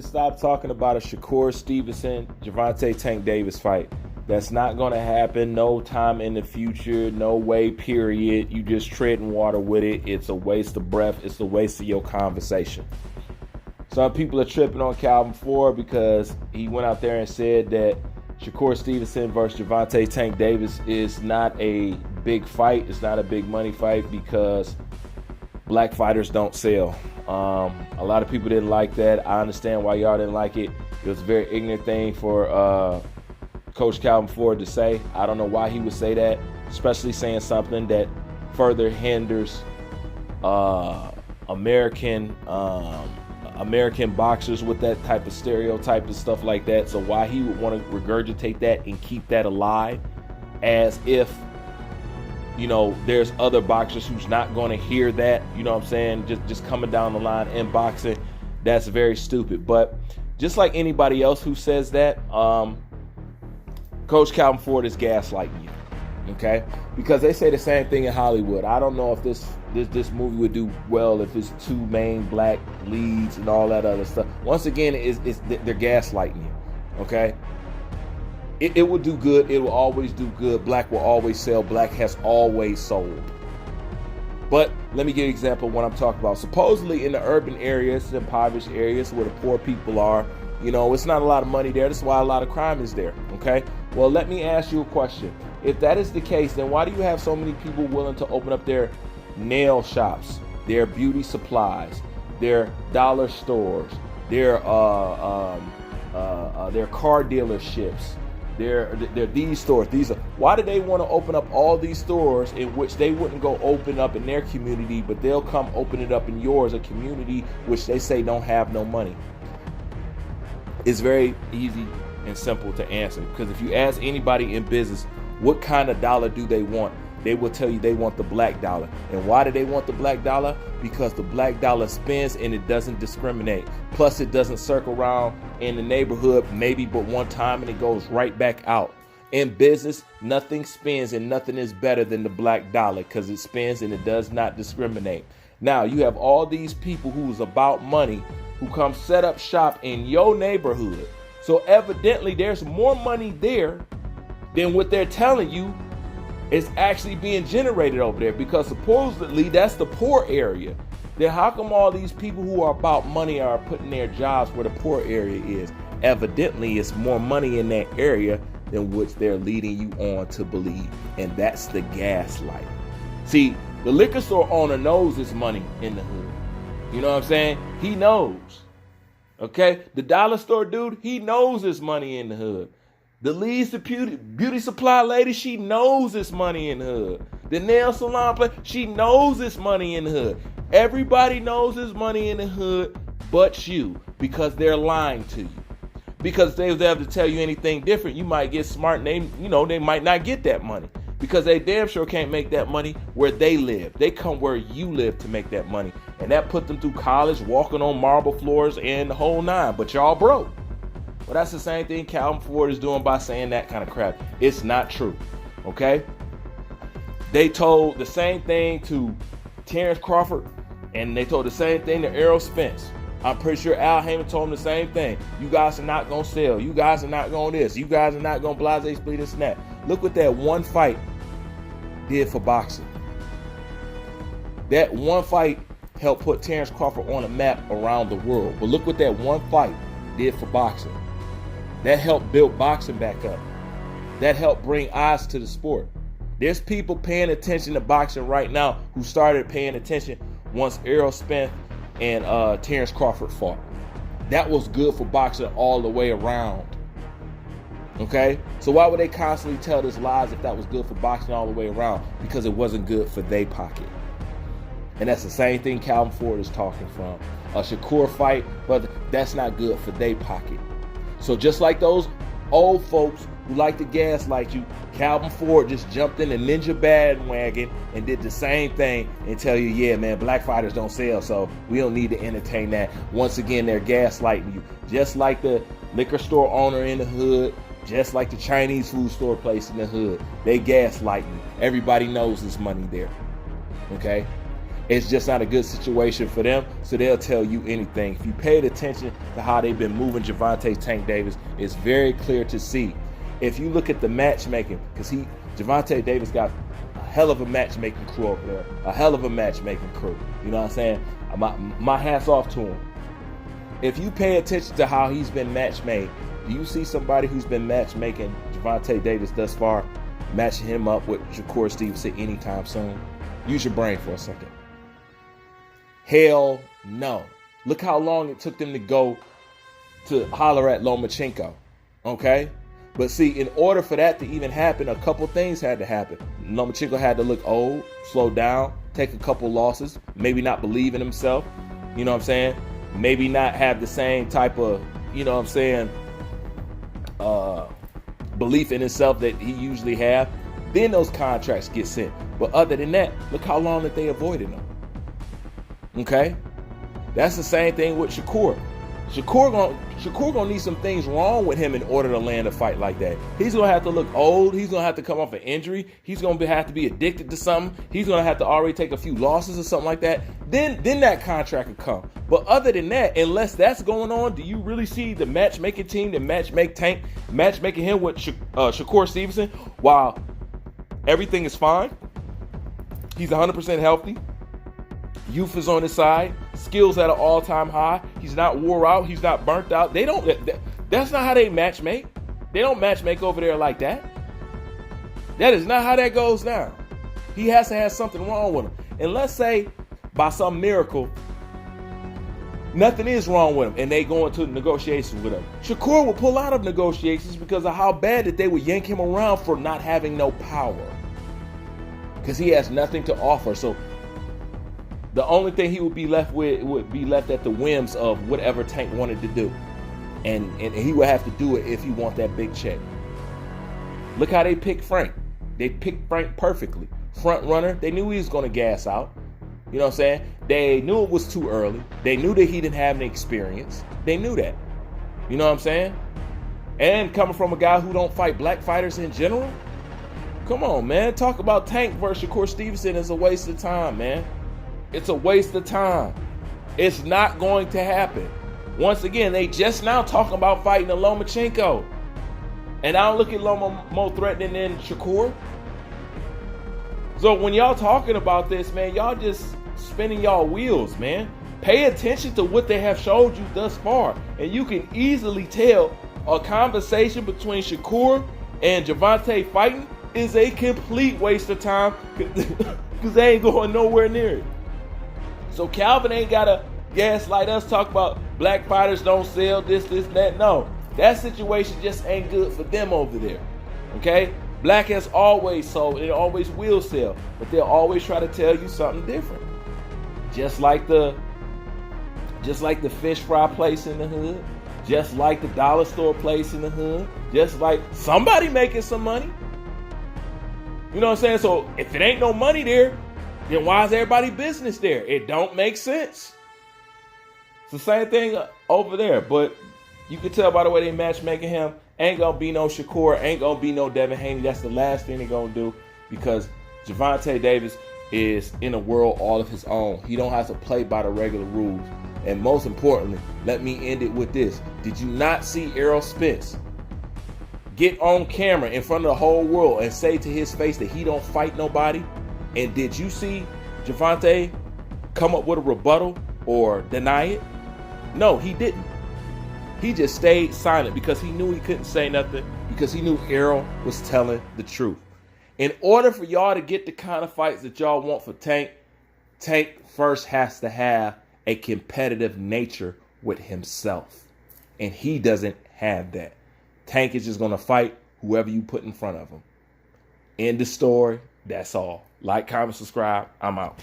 to stop talking about a Shakur Stevenson, Gervonta Tank Davis fight. That's not going to happen. No time in the future. No way, period. You just treading water with it. It's a waste of breath. It's a waste of your conversation. Some people are tripping on Calvin Ford because he went out there and said that Shakur Stevenson versus Gervonta Tank Davis is not a big fight. It's not a big money fight because black fighters don't sell. A lot of people didn't like that. I understand why y'all didn't like it. It was a very ignorant thing for Coach Calvin Ford to say. I don't know why he would say that, especially saying something that further hinders American boxers with that type of stereotype and stuff like that. So why he would want to regurgitate that and keep that alive as if, you know, there's other boxers who's not going to hear that, you know what I'm saying, just coming down the line in boxing. That's very stupid. But just like anybody else who says that, Coach Calvin Ford is gaslighting you, okay? Because they say the same thing in Hollywood. I don't know if this movie would do well if it's two main black leads and all that other stuff. Once again, they're gaslighting you, okay? It will do good. It will always do good. Black will always sell. Black has always sold. But let me give you an example of what I'm talking about. Supposedly in the urban areas, impoverished areas where the poor people are, you know, it's not a lot of money there. That's why a lot of crime is there, okay? Well, let me ask you a question. If that is the case, then why do you have so many people willing to open up their nail shops, their beauty supplies, their dollar stores, their car dealerships, their these stores? Why do they want to open up all these stores in which they wouldn't go open up in their community, but they'll come open it up in yours, a community which they say don't have no money? It's very easy and simple to answer, because if you ask anybody in business what kind of dollar do they want, they will tell you they want the black dollar. And why do they want the black dollar? Because the black dollar spins and it doesn't discriminate. Plus it doesn't circle around in the neighborhood maybe but one time and it goes right back out. In business, nothing spins and nothing is better than the black dollar because it spins and it does not discriminate. Now you have all these people who's about money who come set up shop in your neighborhood. So evidently there's more money there than what they're telling you is actually being generated over there, because supposedly that's the poor area. Then how come all these people who are about money are putting their jobs where the poor area is? Evidently it's more money in that area than which they're leading you on to believe. And that's the gaslight. See, the liquor store owner knows there's money in the hood. You know what I'm saying? He knows. Okay? The dollar store dude, he knows there's money in the hood. The Lee's the beauty supply lady, she knows this money in the hood. The nail salon place, she knows this money in the hood. Everybody knows this money in the hood but you, because they're lying to you. Because if they was able to tell you anything different, you might get smart and they might not get that money. Because they damn sure can't make that money where they live. They come where you live to make that money. And that put them through college, walking on marble floors and the whole nine. But y'all broke. Well, that's the same thing Calvin Ford is doing by saying that kind of crap. It's not true, okay? They told the same thing to Terrence Crawford, and they told the same thing to Errol Spence. I'm pretty sure Al Heyman told him the same thing. You guys are not going to sell. You guys are not going this. You guys are not going to blase, split, and snap. Look what that one fight did for boxing. That one fight helped put Terrence Crawford on a map around the world. But look what that one fight did for boxing. That helped build boxing back up. That helped bring eyes to the sport. There's people paying attention to boxing right now who started paying attention once Errol Spence and Terrence Crawford fought. That was good for boxing all the way around. Okay? So why would they constantly tell us lies if that was good for boxing all the way around? Because it wasn't good for their pocket. And that's the same thing Calvin Ford is talking from. A Shakur fight, but that's not good for their pocket. So just like those old folks who like to gaslight you, Calvin Ford just jumped in the ninja bandwagon and did the same thing and tell you, yeah, man, black fighters don't sell, so we don't need to entertain that. Once again, they're gaslighting you. Just like the liquor store owner in the hood, just like the Chinese food store place in the hood. They gaslight you. Everybody knows there's money there. Okay? It's just not a good situation for them, so they'll tell you anything. If you paid attention to how they've been moving Gervonta Tank Davis, it's very clear to see. If you look at the matchmaking, because Gervonta Davis got a hell of a matchmaking crew over there, a hell of a matchmaking crew. You know what I'm saying? My hat's off to him. If you pay attention to how he's been matchmade, do you see somebody who's been matchmaking Gervonta Davis thus far, matching him up with SHAKUR Stevenson anytime soon? Use your brain for a second. Hell no. Look how long it took them to go to holler at Lomachenko. Okay? But see, in order for that to even happen, a couple things had to happen. Lomachenko had to look old, slow down, take a couple losses, maybe not believe in himself. You know what I'm saying? Maybe not have the same type of, you know what I'm saying, belief in himself that he usually have. Then those contracts get sent. But other than that, look how long that they avoided them. Okay? That's the same thing with SHAKUR. SHAKUR gonna need some things wrong with him in order to land a fight like that. He's gonna have to look old. He's gonna have to come off an injury. He's gonna have to be addicted to something. He's gonna have to already take a few losses or something like that. Then that contract will come. But other than that, unless that's going on, do you really see the matchmaking team that matchmaking him with SHAKUR Stevenson while everything is fine? He's 100% healthy. Youth is on his side. Skills at an all-time high. He's not wore out. He's not burnt out. That's not how they matchmake. They don't matchmake over there like that. That is not how that goes down. He has to have something wrong with him. And let's say, by some miracle, nothing is wrong with him and they go into negotiations with him. SHAKUR will pull out of negotiations because of how bad that they would yank him around for not having no power. Because he has nothing to offer. So the only thing he would be left with would be left at the whims of whatever Tank wanted to do. And he would have to do it if he want that big check. Look how they picked Frank. They picked Frank perfectly. Front runner, they knew he was going to gas out. You know what I'm saying? They knew it was too early. They knew that he didn't have any experience. They knew that. You know what I'm saying? And coming from a guy who don't fight black fighters in general, come on, man. Talk about Tank versus SHAKUR Stevenson is a waste of time, man. It's a waste of time. It's not going to happen. Once again, they just now talking about fighting a Lomachenko. And I don't look at Loma more threatening than SHAKUR. So when y'all talking about this, man, y'all just spinning y'all wheels, man. Pay attention to what they have showed you thus far. And you can easily tell a conversation between SHAKUR and Gervonta fighting is a complete waste of time because they ain't going nowhere near it. So Calvin ain't got to gaslight us, talk about black fighters don't sell this, that. No, that situation just ain't good for them over there. Okay? Black has always sold and it always will sell, but they'll always try to tell you something different. Just like the fish fry place in the hood, just like the dollar store place in the hood, just like somebody making some money. You know what I'm saying? So if it ain't no money there, then why is everybody business there? It don't make sense. It's the same thing over there, but you can tell by the way they matchmaking him, ain't gonna be no SHAKUR, ain't gonna be no Devin Haney. That's the last thing they're gonna do because Gervonta Davis is in a world all of his own. He don't have to play by the regular rules. And most importantly, let me end it with this. Did you not see Errol Spence get on camera in front of the whole world and say to his face that he don't fight nobody? And did you see Gervonta come up with a rebuttal or deny it? No, he didn't. He just stayed silent because he knew he couldn't say nothing because he knew Errol was telling the truth. In order for y'all to get the kind of fights that y'all want for Tank, Tank first has to have a competitive nature with himself. And he doesn't have that. Tank is just going to fight whoever you put in front of him. End the story. That's all. Like, comment, subscribe. I'm out.